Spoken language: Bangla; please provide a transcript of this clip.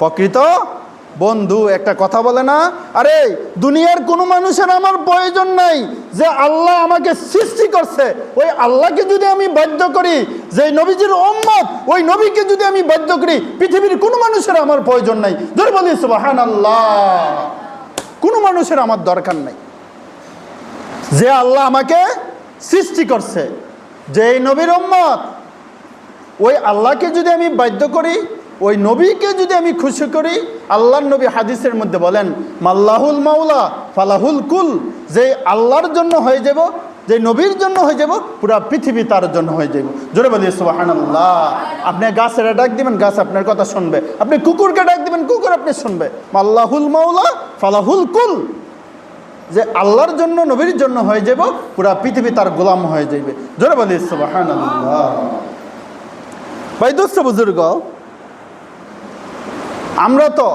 প্রকৃত বন্ধু। একটা কথা বলে না, আরে দুনিয়ার কোনো মানুষের আমার প্রয়োজন নাই, যে আল্লাহ আমাকে সৃষ্টি করছে ওই আল্লাহকে যদি আমি বাধ্য করি, যে নবীজির উম্মত ওই নবীকে যদি আমি বাধ্য করি, পৃথিবীর কোনো মানুষের আমার প্রয়োজন নাই। জোরে বলি সুবহানাল্লাহ। কোনো মানুষের আমার দরকার নাই। যে আল্লাহ আমাকে সৃষ্টি করছে, যে এই নবীর উম্মত ওই আল্লাহকে যদি আমি বাধ্য করি, ওই নবীকে যদি আমি খুশি করি, আল্লাহর নবী হাদিসের মধ্যে বলেন মাল্লাহুল মাওলা ফালাহুল কুল, যে আল্লাহর জন্য হয়ে যাব, যে নবীর জন্য হয়ে যাব, পুরা পৃথিবী তার জন্য হয়ে যাব। জোরে বলি সুবহানাল্লাহ। আপনি গাছের ডাক দিবেন, গাছ আপনার কথা শুনবে। আপনি কুকুরকে ডাক দিবেন, কুকুর আপনি শুনবে। মাল্লাহুল মাওলা ফালাহুল কুল, যে আল্লাহর জন্য নবীর জন্য হয়ে যাব, পুরা পৃথিবী তার গোলাম হয়ে যাবে। জোরে বলি সুবহানাল্লাহ। ভাই দোস্ত বুজুর্গ, আমরা তো